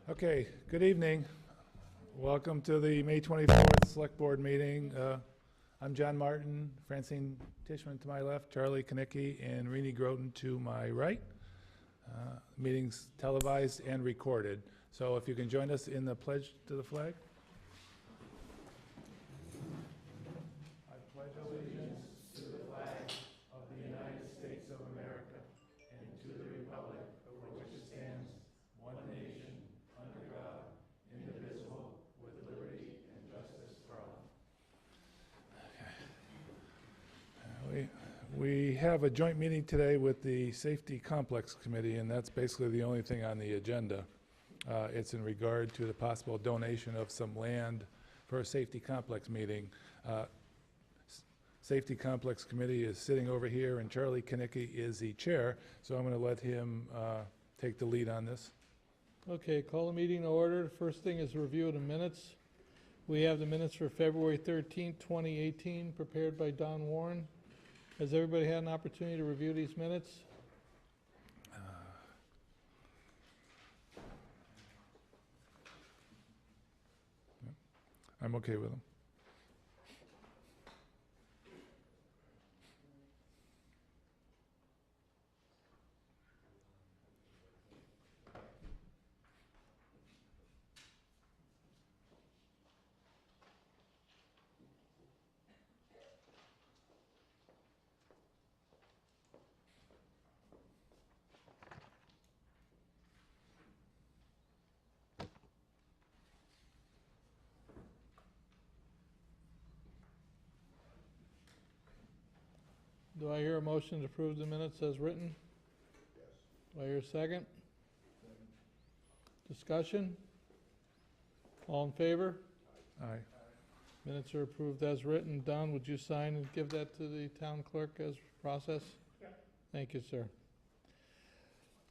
Okay, good evening. Welcome to the May 24th Select Board meeting. I'm John Martin, Francine Tishman to my left, Charlie Kanicki, and Rini Groten to my right. Meeting's televised and recorded. So if you can join us in the pledge to the flag. I pledge allegiance to the flag of the United States of America and to the republic for which it stands, one nation, under God, indivisible, with liberty and justice for all. Okay. We have a joint meeting today with the Safety Complex Committee, and that's basically the only thing on the agenda. It's in regard to the possible donation of some land for a safety complex meeting. Safety Complex Committee is sitting over here, and Charlie Kanicki is the chair, so I'm going to let him take the lead on this. Okay, call the meeting to order. First thing is review of the minutes. We have the minutes for February 13th, 2018, prepared by Don Warren. Has everybody had an opportunity to review these minutes? I'm okay with them. Do I hear a motion to approve the minutes as written? Yes. Do I hear a second? Discussion? All in favor? Aye. Minutes are approved as written. Don, would you sign and give that to the town clerk as process? Yeah. Thank you, sir.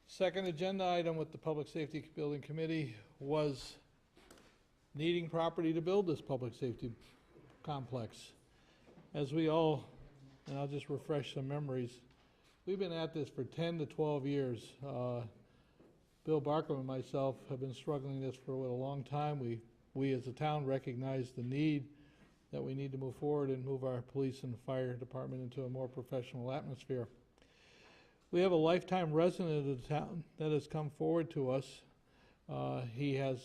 Second agenda item with the Public Safety Building Committee was needing property to build this public safety complex. As we all, and I'll just refresh some memories, we've been at this for 10 to 12 years. Bill Barkham and myself have been struggling this for a long time. We as a town recognize the need that we need to move forward and move our police and fire department into a more professional atmosphere. We have a lifetime resident of the town that has come forward to us. He has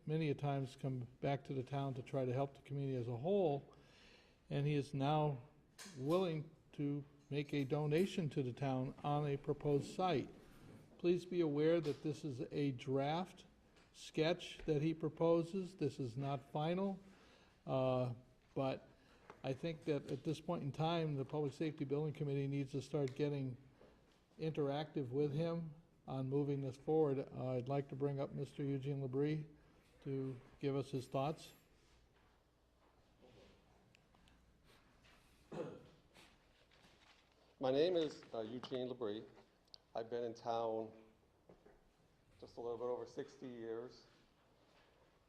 many a times come back to the town to try to help the community as a whole, and he is now willing to make a donation to the town on a proposed site. Please be aware that this is a draft sketch that he proposes. This is not final, but I think that at this point in time, the Public Safety Building Committee needs to start getting interactive with him on moving this forward. I'd like to bring up Mr. Eugene Labrie to give us his thoughts. My name is Eugene Labrie. I've been in town just a little bit over 60 years.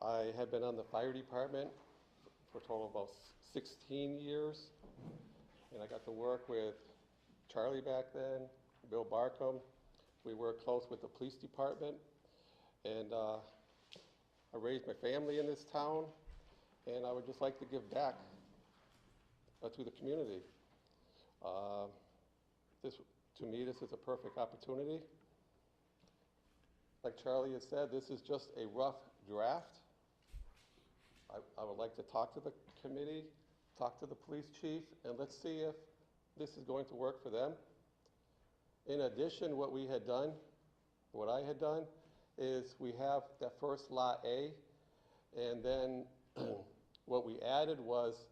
I have been on the fire department for a total of about 16 years. And I got to work with Charlie back then, Bill Barkham. We worked close with the police department. And I raised my family in this town. And I would just like to give back to the community. To me, this is a perfect opportunity. Like Charlie has said, this is just a rough draft. I would like to talk to the committee, talk to the police chief, and let's see if this is going to work for them. In addition, what I had done, is we have that first Lot A, and then what we added was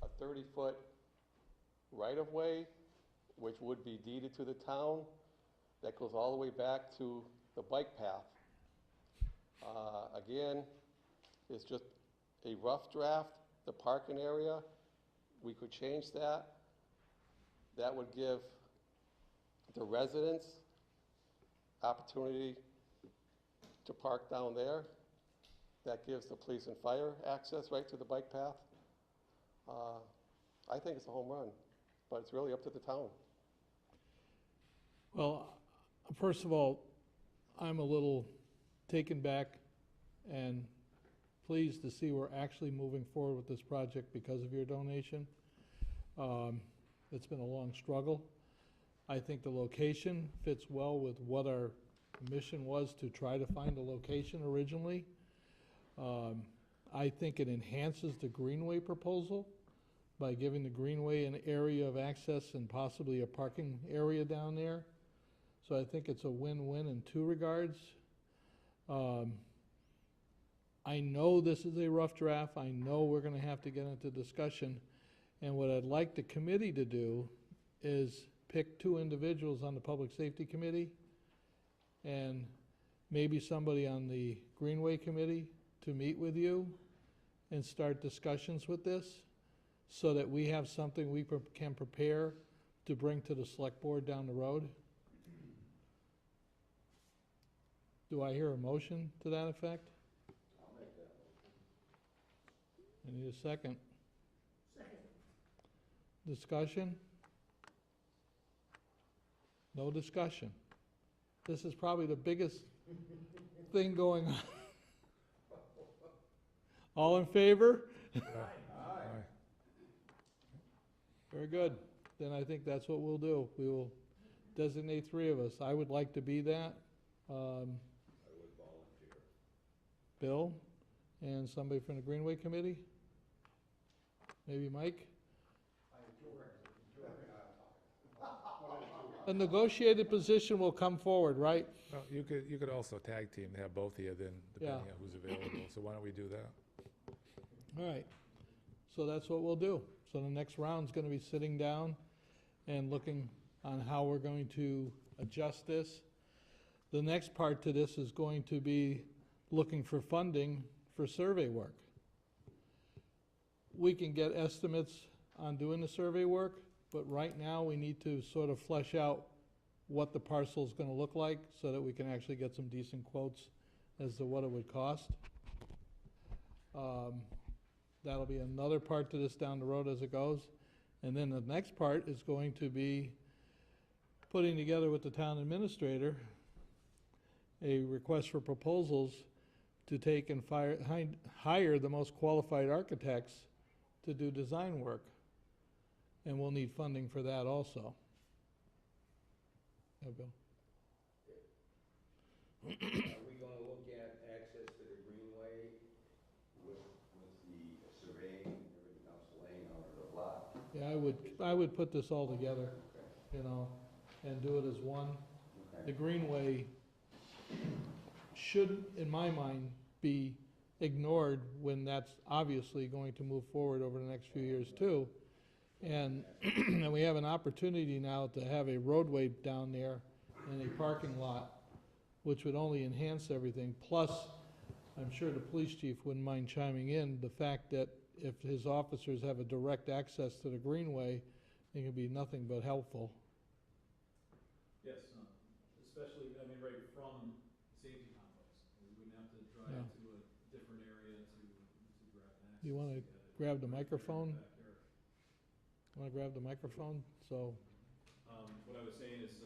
a 30-foot right-of-way, which would be deeded to the town, that goes all the way back to the bike path. Again, it's just a rough draft. The parking area, we could change that. That would give the residents opportunity to park down there. That gives the police and fire access right to the bike path. I think it's a home run, but it's really up to the town. Well, first of all, I'm a little taken back and pleased to see we're actually moving forward with this project because of your donation. It's been a long struggle. I think the location fits well with what our mission was to try to find a location originally. I think it enhances the Greenway proposal by giving the Greenway an area of access and possibly a parking area down there. So I think it's a win-win in two regards. I know this is a rough draft. I know we're gonna have to get into discussion. And what I'd like the committee to do is pick two individuals on the Public Safety Committee and maybe somebody on the Greenway Committee to meet with you and start discussions with this so that we have something we can prepare to bring to the select board down the road. Do I hear a motion to that effect? I'll make that motion. I need a second. Discussion? No discussion. This is probably the biggest thing going on. All in favor? Aye. Very good. Then I think that's what we'll do. We will designate three of us. I would like to be that. I would volunteer. Bill, and somebody from the Greenway Committee? Maybe Mike? A negotiated position will come forward, right? Well, you could also tag team, have both of you then, depending Yeah. on who's available. So why don't we do that? All right. So that's what we'll do. So the next round's gonna be sitting down and looking on how we're going to adjust this. The next part to this is going to be looking for funding for survey work. We can get estimates on doing the survey work, but right now we need to sort of flesh out what the parcel's gonna look like so that we can actually get some decent quotes as to what it would cost. That'll be another part to this down the road as it goes. And then the next part is going to be putting together with the town administrator a request for proposals to take and hire the most qualified architects to do design work. And we'll need funding for that also. Yeah, Bill? Are we gonna look at access to the Greenway with the surveying, everything else laying on the lot? Yeah, I would put this all together, you know, and do it as one. The Greenway should, in my mind, be ignored when that's obviously going to move forward over the next few years too. And, and we have an opportunity now to have a roadway down there and a parking lot, which would only enhance everything. Plus, I'm sure the police chief wouldn't mind chiming in, the fact that if his officers have a direct access to the Greenway, it can be nothing but helpful. Yes, especially, I mean, right from the safety complex. We wouldn't have to drive Yeah. to a different area to grab an access. You wanna grab the microphone? Want to grab the microphone? So, What I was saying is,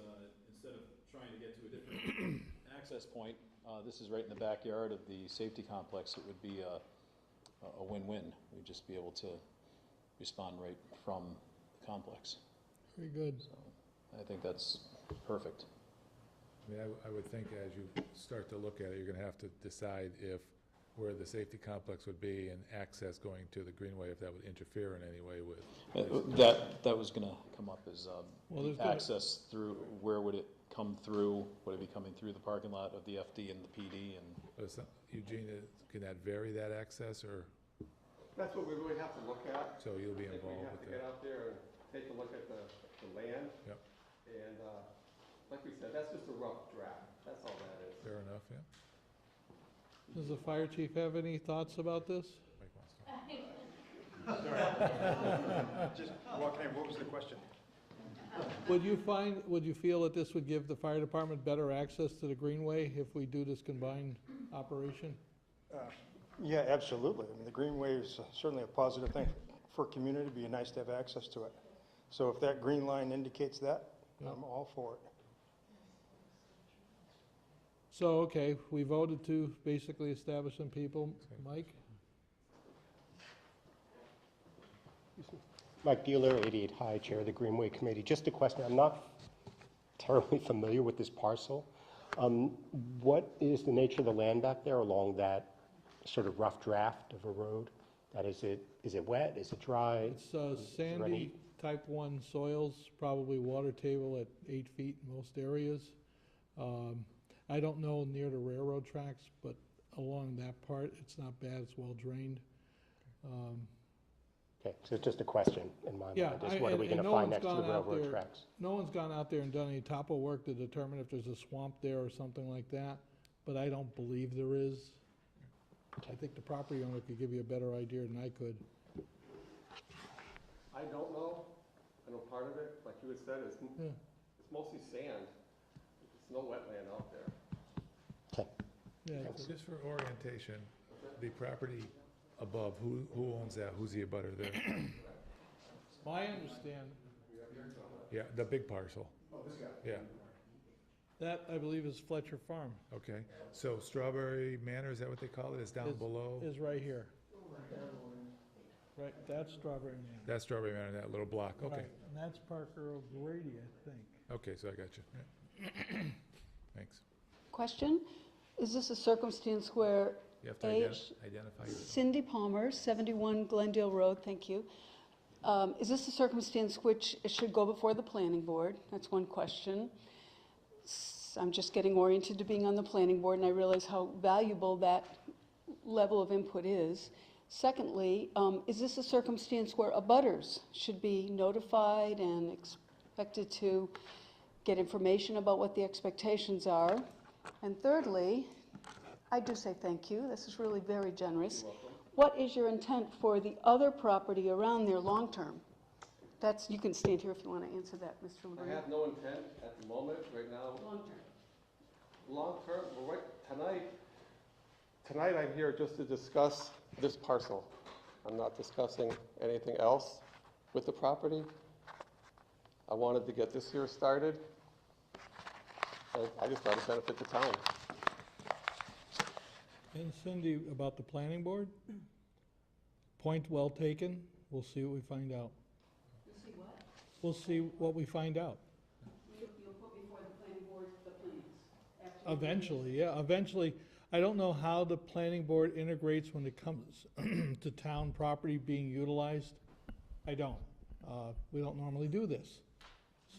instead of trying to get to a different access point, this is right in the backyard of the safety complex. It would be a win-win. We'd just be able to respond right from the complex. very good. So I think that's perfect. I mean, I would think as you start to look at it, you're gonna have to decide if where the safety complex would be and access going to the Greenway, if that would interfere in any way with. That was gonna come up as, Well, there's gonna- access through, where would it come through? Would it be coming through the parking lot of the FD and the PD and? Eugene, can that vary that access, or, That's what we really have to look at. so you'll be I think we involved have with to get that? out there and take a look at the land. Yep. And, like we said, that's just a rough draft, that's all that is. Fair enough, yeah? Does the fire chief have any thoughts about this? Mike wants to- Just walking in, what was the question? Would you feel that this would give the fire department better access to the Greenway if we do this combined operation? Yeah, absolutely. I mean, the Greenway is certainly a positive thing for community. It'd be nice to have access to it. So if that green line indicates that, I'm all for it. So, okay, we voted to basically establish some people. Mike? Mike Bueller, 88 High, Chair of the Greenway Committee. Just a question, I'm not terribly familiar with this parcel. What is the nature of the land back there along that sort of rough draft of a road? That is it wet, is it dry? It's there sandy any- type 1 soils, probably water table at 8 feet in most areas. I don't know near the railroad tracks, but along that part, it's not bad, it's well drained. Okay, so it's just a question in my Yeah, mind, is what are we gonna no find one's next to the gone out railroad there. tracks? No one's gone out there and done any topo work to determine if there's a swamp there or something like that, but I don't believe there is. I think the property owner could give you a better idea than I could. I don't know. I know part of it, like you had said, is Yeah. it's mostly sand. There's no wetland out there. Okay, Yeah, it's- Just for orientation, the property above, who owns that? Who's the abutter there? my understand, Yeah, the big parcel. Oh, this guy? Yeah, that I believe is Fletcher Farm, okay. So Strawberry Manor, is that what they call it? Is down Is- below? is right here. Right, that's Strawberry Man. That's Strawberry Manor, that little block, okay. Right, and that's Parker O'Grady, I think. Okay, so I got you. Yeah. Thanks. Question, is this a circumstance where You have to identify yourself. Cindy Palmer, 71 Glendale Road, thank you. Is this a circumstance which it should go before the planning board? That's one question. I'm just getting oriented to being on the planning board, and I realize how valuable that level of input is. Secondly, is this a circumstance where abutters should be notified and expected to get information about what the expectations are? And thirdly, I do say thank you, this is really very generous. What is your intent for the other property around there long-term? That's, you can stand here if you want to answer that, Mr. I LeBrun. have no intent at the moment, right now. Long-term. Long-term, well, tonight I'm here just to discuss this parcel. I'm not discussing anything else with the property. I wanted to get this year started. I just thought it benefit the town. And Cindy, about the planning board? Point well taken, we'll see what we find out. You'll see what? We'll see what we find out. You'll put before the planning board the plans. Eventually, yeah, eventually. I don't know how the planning board integrates when it comes to town property being utilized. I don't. We don't normally do this.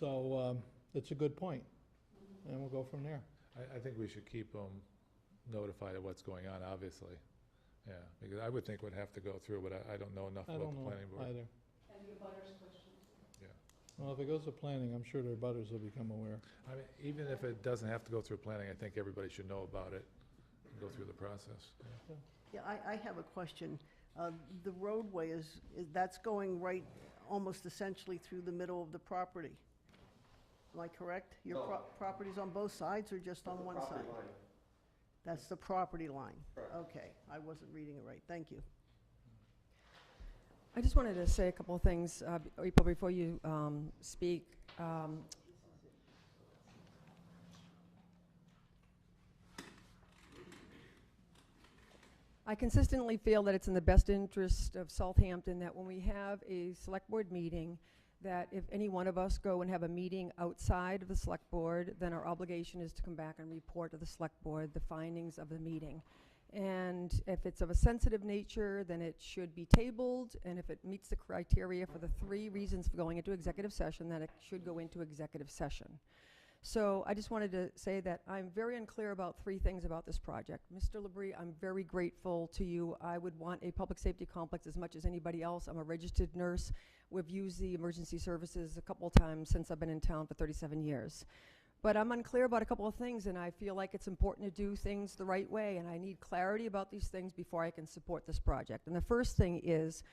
So, it's a good point. And we'll go from there. I think we should keep them notified of what's going on, obviously. Yeah, because I would think we'd have to go through, but I don't know enough I Oh, about don't the know planning board. either. And the abutters questions. Well, if it goes to planning, I'm sure their butters will become aware. I mean, even if it doesn't have to go through planning, I think everybody should know about it and go through the process. Yeah, I have a question. The roadway that's going right, almost essentially through the middle of the property. Am I correct? Your No. property's on both sides or just on one Property side? line. That's the property line? Correct. Okay, I wasn't reading it right. Thank you. I just wanted to say a couple of things, April, before you speak. I consistently feel that it's in the best interest of Southampton that when we have a select board meeting, that if any one of us go and have a meeting outside of the select board, then our obligation is to come back and report to the select board the findings of the meeting. And if it's of a sensitive nature, then it should be tabled, and if it meets the criteria for the 3 reasons for going into executive session, then it should go into executive session. So I just wanted to say that I'm very unclear about 3 things about this project. Mr. Labrie, I'm very grateful to you. I would want a public safety complex as much as anybody else. I'm a registered nurse. We've used the emergency services a couple of times since I've been in town for 37 years. But I'm unclear about a couple of things, and I feel like it's important to do things the right way, and I need clarity about these things before I can support this project. And the first thing is,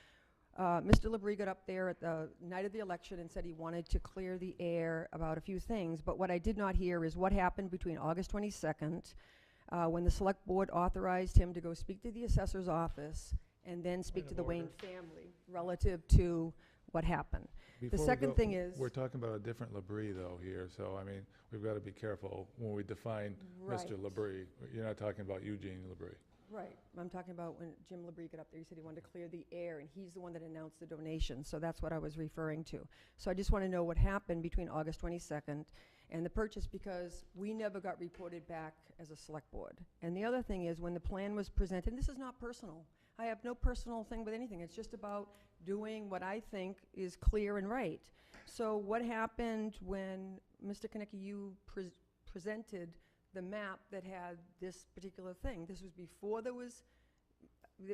Mr. Labrie got up there at the night of the election and said he wanted to clear the air about a few things, but what I did not hear is what happened between August 22nd, when the select board authorized him to go speak to the assessor's office and then speak to the Wayne family relative to what happened. Before we second go, thing is- we're talking about a different Labrie though here, so I mean, we've got to be careful when we define Mr. Right. Labrie. You're not talking about Eugene Labrie. Right. I'm talking about when Jim Labrie got up there, he said he wanted to clear the air, and he's the one that announced the donation, so that's what I was referring to. So I just want to know what happened between August 22nd and the purchase, because we never got reported back as a select board. And the other thing is, when the plan was presented, and this is not personal, I have no personal thing with anything, it's just about doing what I think is clear and right. So what happened when, Mr. Konecki, you presented the map that had this particular thing? This was before there was,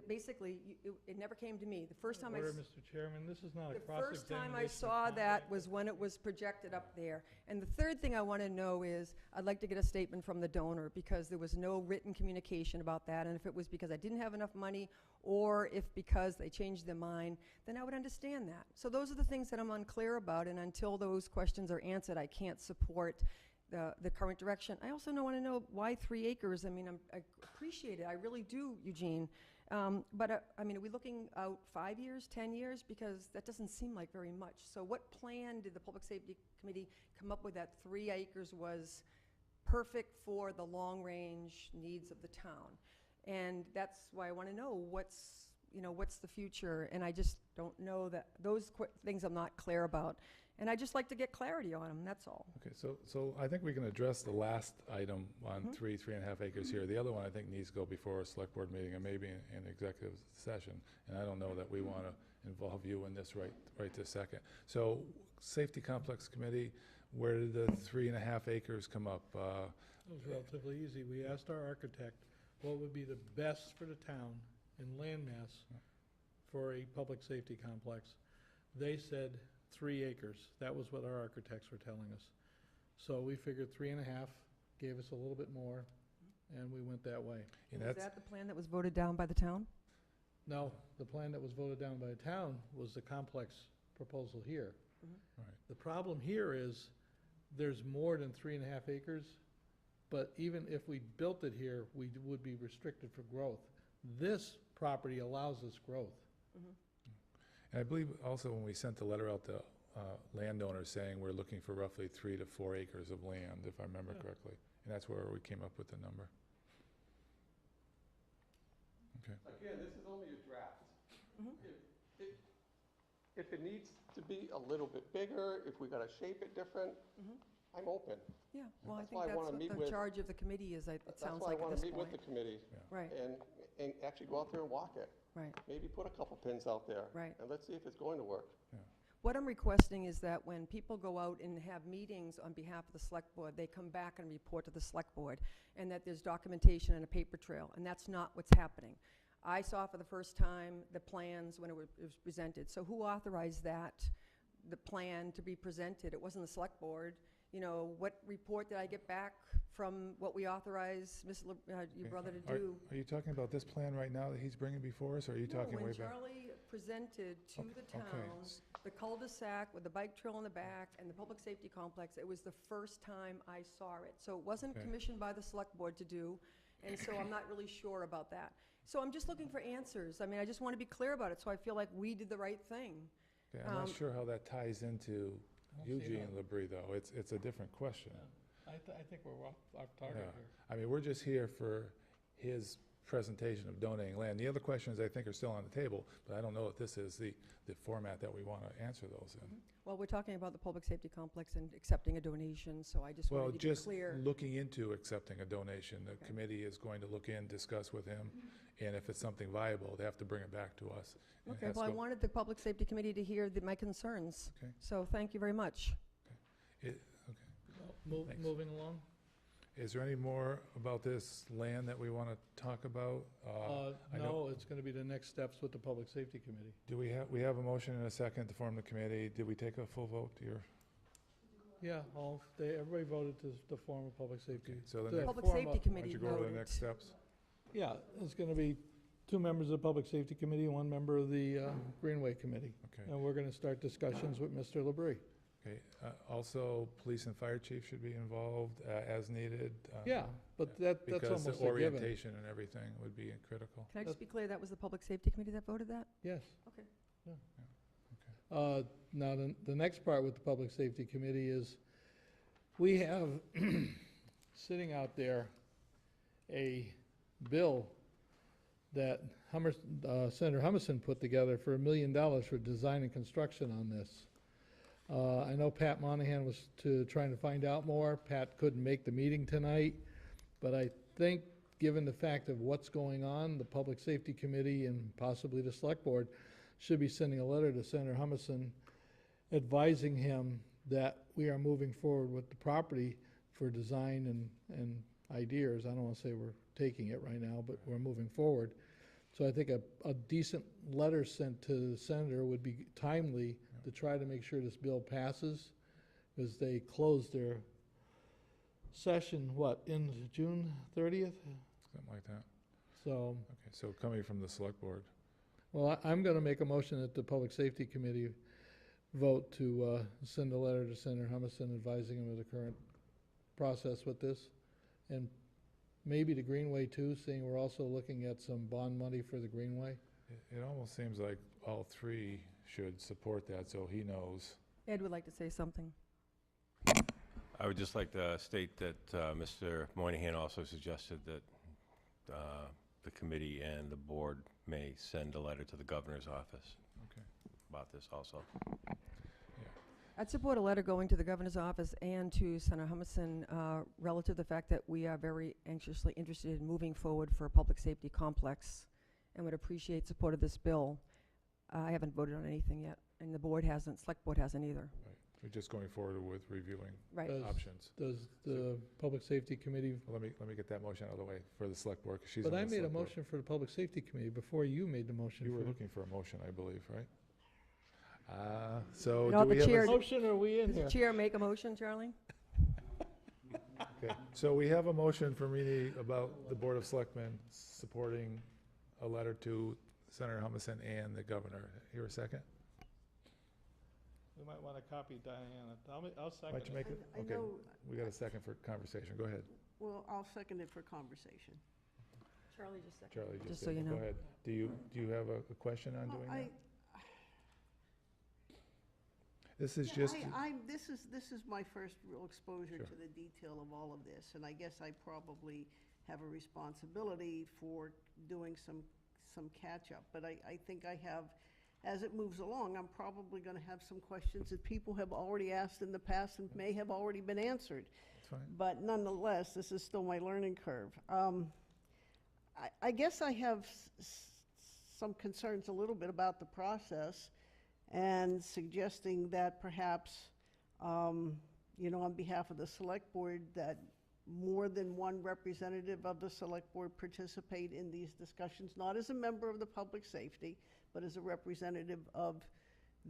basically, it never came to me. The first time Order, Mr. Chairman, this is not a the cross-examination. first time I of saw conduct. that was when it was projected up there. And the third thing I want to know is, I'd like to get a statement from the donor, because there was no written communication about that, and if it was because I didn't have enough money, or if because they changed their mind, then I would understand that. So those are the things that I'm unclear about, and until those questions are answered, I can't support the current direction. I also want to know why 3 acres. I mean, I appreciate it, I really do, Eugene. But I mean, are we looking out 5 years, 10 years? Because that doesn't seem like very much. So what plan did the Public Safety Committee come up with that 3 acres was perfect for the long-range needs of the town? And that's why I want to know what's the future, and I just don't know that, those things I'm not clear about. And I'd just like to get clarity on them, that's all. Okay, so I think we can address the last item on 3.5 acres here. The other one I think needs to go before a select board meeting and maybe in executive session. And I don't know that we want to involve you in this right this second. So Safety Complex Committee, where did the 3.5 acres come up? It was relatively easy. We asked our architect what would be the best for the town in landmass for a public safety complex. They said 3 acres. That was what our architects were telling us. So we figured 3.5, gave us a little bit more, and we went that way. And Was that's, that the plan that was voted down by the town? No, the plan that was voted down by the town was the complex proposal here. right. The problem here is, there's more than 3.5 acres, but even if we built it here, we would be restricted for growth. This property allows us growth. And I believe also when we sent the letter out to landowners saying we're looking for roughly 3 to 4 acres of land, if I remember Yeah. correctly. And that's where we came up with the number. Okay. Again, this is only a draft. If it needs to be a little bit bigger, if we gotta shape it different, I'm open. Yeah, well, I That's think why I that's wanna what meet the with- charge of the committee is, it That's sounds why I like at wanna this meet with point. the committee Right, and actually go out there and walk it. right, Maybe put a couple pins out there. right. And let's see if it's going to work. What I'm requesting is that when people go out and have meetings on behalf of the select board, they come back and report to the select board, and that there's documentation and a paper trail, and that's not what's happening. I saw for the first time the plans when it was presented, so who authorized that, the plan to be presented? It wasn't the select board. You know, what report did I get back from what we authorized your brother to do? Are you talking about this plan right now that he's bringing before us, or are you talking way When back? Charlie presented to the Okay. town the cul-de-sac with the bike trail in the back and the public safety complex, it was the first time I saw it. So it wasn't Okay. commissioned by the select board to do, and so I'm not really sure about that. So I'm just looking for answers. I mean, I just want to be clear about it, so I feel like we did the right thing. Okay, I'm not sure how that ties into Eugene Labrie, though. It's a different question. I think we're off target Yeah. here. I mean, we're just here for his presentation of donating land. The other questions, I think, are still on the table, but I don't know if this is the format that we want to answer those in. Well, we're talking about the public safety complex and accepting a donation, so I just Well, wanted to be just clear. looking into accepting a donation. The Okay. committee is going to look in, discuss with him, and if it's something viable, they have to bring it back to us. And it Okay, has well, I to go- wanted the public safety committee to hear my concerns. Okay. So thank you very much. Okay. Thanks. Moving along. Is there any more about this land that we want to talk about? I know- No, it's gonna be the next steps with the Public Safety Committee. Do we have a motion and a second to form the committee? Did we take a full vote here? Yeah, everybody voted to form a public safety. Okay, so the to next- Public form safety a- Why don't committee you go to the voted. next steps? Yeah, it's gonna be 2 members of the Public Safety Committee and 1 member of the Greenway Committee. Okay. And we're gonna start discussions with Mr. Labrie. Okay, also, police and fire chief should be involved as needed. Yeah, but that's Because almost the a given. orientation and everything would be critical. Can I just be clear, that was the public safety committee that voted that? Yes. Okay. Now, the next part with the Public Safety Committee is, we have sitting out there a bill that Senator Humison put together for $1 million for design and construction on this. I know Pat Monahan was trying to find out more. Pat couldn't make the meeting tonight, but I think, given the fact of what's going on, the Public Safety Committee and possibly the Select Board should be sending a letter to Senator Humison advising him that we are moving forward with the property for design and ideas. I don't want to say we're taking it right now, but we're moving forward. So I think a decent letter sent to the senator would be timely to try to make sure this bill passes, because they closed their session, in June 30th? Something like that. So, Okay, so coming from the select board. well, I'm going to make a motion that the Public Safety Committee vote to send a letter to Senator Humison advising him of the current process with this. And maybe the Greenway too, seeing we're also looking at some bond money for the Greenway. It almost seems like all three should support that, so he knows. Ed would like to say something. I would just like to state that Mr. Moynihan also suggested that the committee and the board may send a letter to the governor's office Okay. about this also. I'd support a letter going to the governor's office and to Senator Humison relative to the fact that we are very anxiously interested in moving forward for a public safety complex and would appreciate support of this bill. I haven't voted on anything yet, and the board hasn't, select board hasn't either. Right. We're just going forward with reviewing Right. options. Does the Public Safety Committee, Well, let me get that motion out of the way for the select board, 'cause she's but on I the made a select board. motion for the Public Safety Committee before you made the motion. You were for- looking for a motion, I believe, right? So No, do we the have chair- a... Motion, or are we in Does here? the chair make a motion, Charlie? Okay, so we have a motion from Rini about the Board of Selectmen supporting a letter to Senator Humison and the governor. Here a second? We might want to copy Diana. I'll Why second don't you make it? I Okay, know, we got a second for conversation. Go ahead. well, I'll second it for conversation. Charlie just seconded. Charlie Just just so did. you Go know. ahead. Do you have a question on Well, doing I- that? This is Yeah, just, this is my first real exposure Sure. to the detail of all of this, and I guess I probably have a responsibility for doing some catch-up. But I think I have, as it moves along, I'm probably gonna have some questions that people have already asked in the past and may have already been answered. it's fine. But nonetheless, this is still my learning curve. I guess I have some concerns a little bit about the process, and suggesting that perhaps, on behalf of the Select Board, that more than one representative of the Select Board participate in these discussions, not as a member of the Public Safety, but as a representative of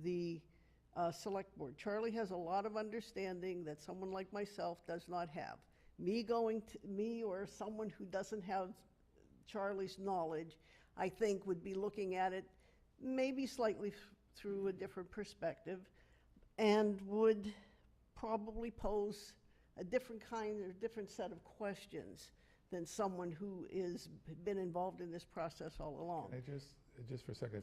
the Select Board. Charlie has a lot of understanding that someone like myself does not have. Me or someone who doesn't have Charlie's knowledge, I think would be looking at it maybe slightly through a different perspective, and would probably pose a different set of questions than someone who is been involved in this process all along. Can I just for a second,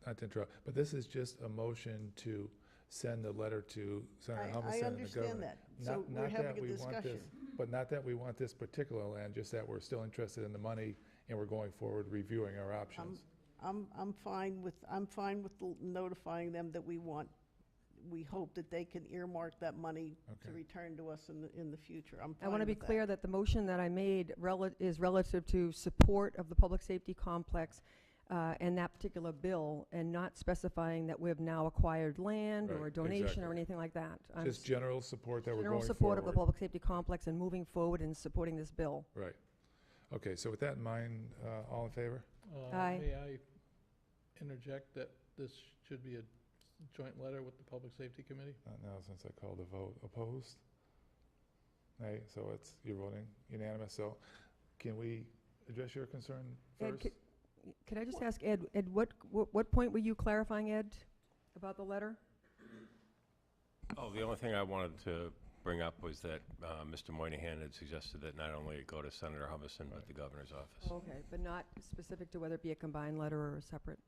not to interrupt, but this is just a motion to send a letter to Senator Humison and the governor. I understand that. So Not- we're not having that a we want this- discussion. But not that we want this particular land, just that we're still interested in the money and we're going forward reviewing our options. I'm fine with notifying them that we hope that they can earmark that money to Okay. return to us in the future. I'm I fine want to be with that. clear that the motion that I made is relative to support of the public safety complex and that particular bill, and not specifying that we have now acquired land or a Right, donation exactly. or anything like that. I'm Just general support that we're General going support of the forward. public safety complex and moving forward and supporting this bill. Right. Okay, so with that in mind, all in favor? Aye. May I interject that this should be a joint letter with the Public Safety Committee? Not now, since I called a vote. Opposed? Nay, so you're voting unanimous, so can we address your concern Ed, first? could I just ask Ed, what point were you clarifying, Ed, about the letter? Oh, the only thing I wanted to bring up was that Mr. Moynihan had suggested that not only it go to Senator Humison, but the governor's office. Okay, but not specific to whether it be a combined letter or a separate?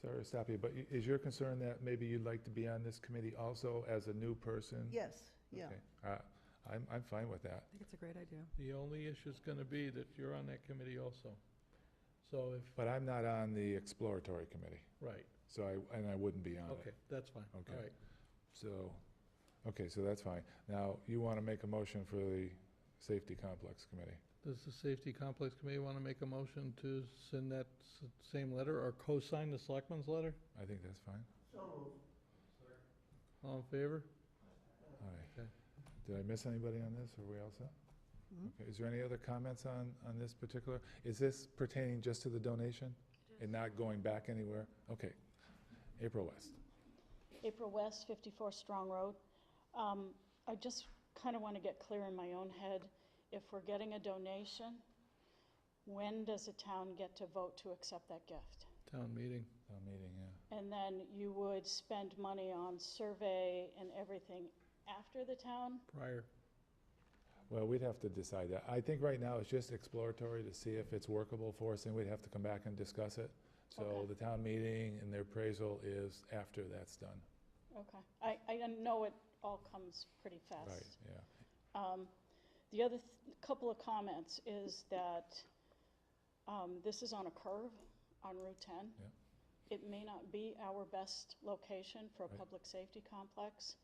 Sorry to stop you, but is your concern that maybe you'd like to be on this committee also as a new person? Yes, yeah. Okay. I'm fine with that. I think it's a great idea. The only issue's gonna be that you're on that committee also. So if, But I'm not on the exploratory committee, right, so I wouldn't be on okay, it. that's fine, all Okay. right. So, okay, so that's fine. Now, you want to make a motion for the Safety Complex Committee? Does the Safety Complex Committee want to make a motion to send that same letter or co-sign the selectman's letter? I think that's fine. All in favor? Aye. Okay. Did I miss anybody on this? Are we all set? Mhm. Okay, is there any other comments on this particular? Is this pertaining just to the donation and not going back anywhere? Okay. April West. April West, 54 Strong Road. I just kind of want to get clear in my own head, if we're getting a donation, when does the town get to vote to accept that gift? Town meeting. Town meeting, yeah. And then you would spend money on survey and everything after the town? Prior. Well, we'd have to decide that. I think right now it's just exploratory to see if it's workable for us, and we'd have to come back and discuss it. So Okay. the town meeting and their appraisal is after that's done. Okay. I know it all comes pretty fast. Right, yeah. The other couple of comments is that this is on a curve on Route 10. Yeah. It may not be our best location for a Right. public safety complex.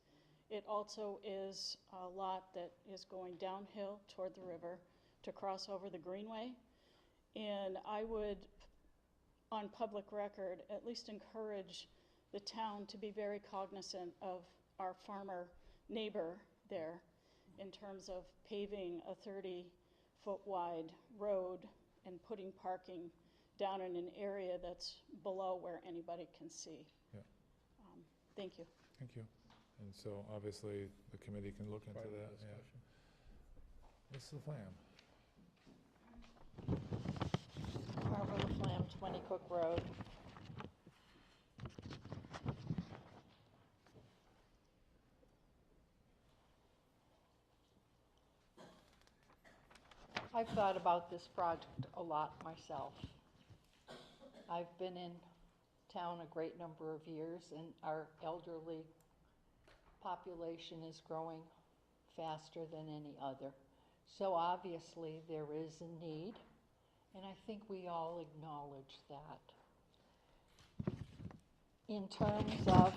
It also is a lot that is going downhill toward the river to cross over the greenway. And I would, on public record, at least encourage the town to be very cognizant of our farmer neighbor there in terms of paving a 30-foot wide road and putting parking down in an area that's below where anybody can see. Yeah. Thank you. Thank you. And so obviously the committee can look into Part of the that, yeah. discussion. Mrs. Lamb. Barbara LaFlamme, 20 Cook Road. I've thought about this project a lot myself. I've been in town a great number of years, and our elderly population is growing faster than any other. So obviously, there is a need, and I think we all acknowledge that. In terms of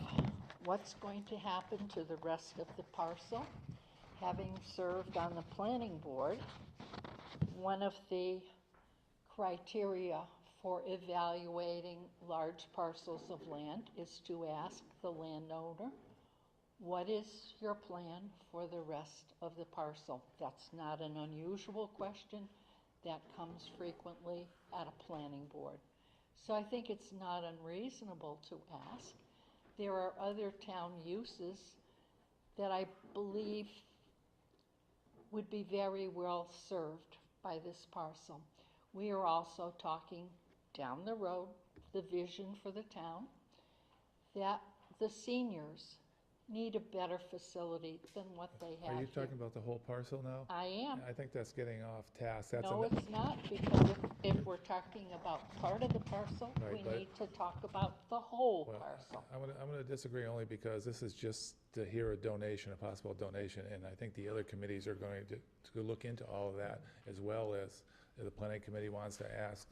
what's going to happen to the rest of the parcel, having served on the planning board, one of the criteria for evaluating large parcels of land is to ask the landowner, what is your plan for the rest of the parcel? That's not an unusual question. That comes frequently at a planning board. So I think it's not unreasonable to ask. There are other town uses that I believe would be very well served by this parcel. We are also talking down the road, the vision for the town, that the seniors need a better facility than what they have Are you here. talking about the whole parcel now? I am. I think that's getting off task. That's No, an- it's not, because if we're talking about part of the parcel, Right, we but- need to talk about the whole Well, parcel. I'm gonna disagree only because this is just to hear a donation, a possible donation, and I think the other committees are going to look into all of that, as well as the planning committee wants to ask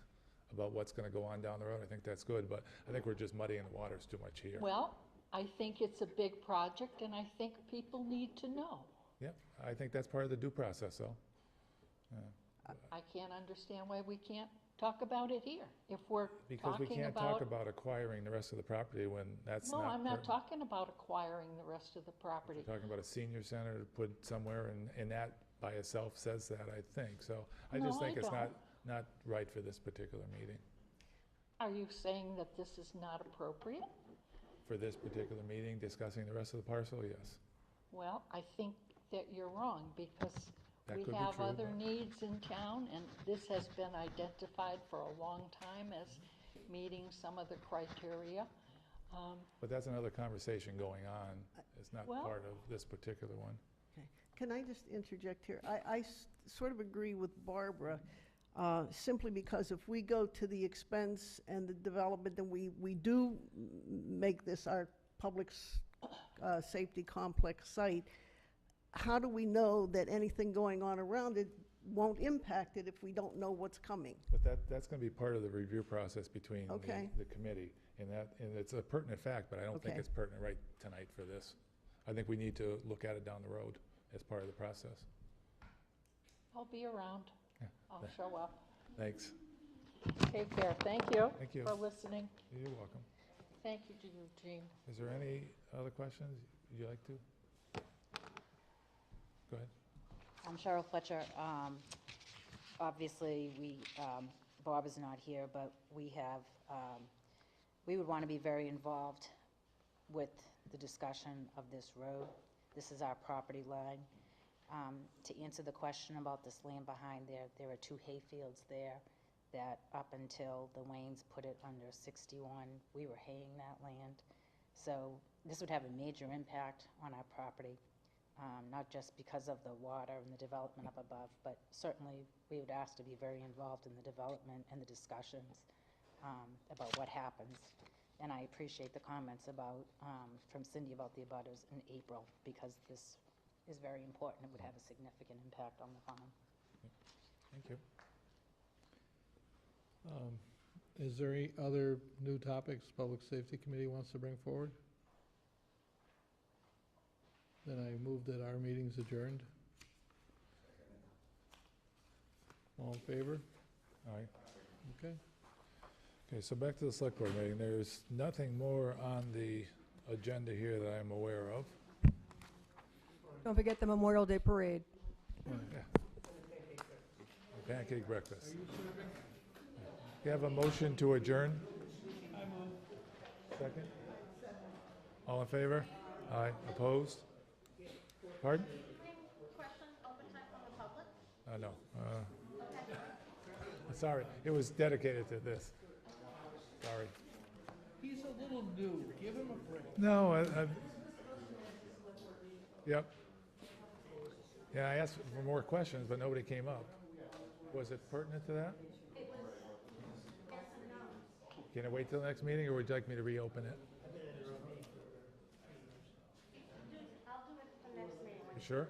about what's gonna go on down the road. I think that's good, but I think we're just muddying the waters too much here. Well, I think it's a big project, and I think people need to know. Yeah, I think that's part of the due process, though. Yeah. I can't understand why we can't talk about it here. If we're Because we talking can't talk about, about acquiring the rest of the property when that's no, not. I'm not per- talking about acquiring the rest of the property. We're talking about a senior center to put somewhere, and that by itself says that, I think. So I just No, think I it's don't. not right for this particular meeting. Are you saying that this is not appropriate? For this particular meeting, discussing the rest of the parcel, yes. Well, I think that you're wrong, because That we could be have true, other but- needs in town, and this has been identified for a long time as meeting some of the criteria. But that's another conversation going on. It's not Well- part of this particular one. Okay. Can I just interject here? I sort of agree with Barbara. simply because if we go to the expense and the development, then we do make this our public safety complex site, how do we know that anything going on around it won't impact it if we don't know what's coming? But that's going to be part of the review process between Okay. the committee. And it's a pertinent fact, but I don't think Okay. it's pertinent right tonight for this. I think we need to look at it down the road as part of the process. I'll be around. Yeah. I'll show up. Thanks. Take care. Thank you. Thank you. For listening. You're welcome. Thank you, Eugene. Is there any other questions you'd like to? Go ahead. I'm Cheryl Fletcher. Obviously, Bob is not here, but we would want to be very involved with the discussion of this road. This is our property line. To answer the question about this land behind there are 2 hayfields there that up until the Waynes put it under 61, we were haying that land. So this would have a major impact on our property. Not just because of the water and the development up above, but certainly we would ask to be very involved in the development and the discussions about what happens. And I appreciate the comments about, from Cindy about the abutters in April, because this is very important. It would have a significant impact on the farm. Thank you. Is there any other new topics Public Safety Committee wants to bring forward? Then I move that our meeting's adjourned. All in favor? All right. Okay. Okay, so back to the select board meeting. There's nothing more on the agenda here that I'm aware of. Don't forget the Memorial Day Parade. Pancake breakfast. You have a motion to adjourn? I move. Second? All in favor? Aye. Opposed? Pardon? Question, open time from the public? No. Sorry, it was dedicated to this. Sorry. He's a little new. Give him a break. No, yep. Yeah, I asked for more questions, but nobody came up. Was it pertinent to that? It was yes and no. Can I wait till the next meeting, or would you like me to reopen it? I'll do it for next meeting. You sure?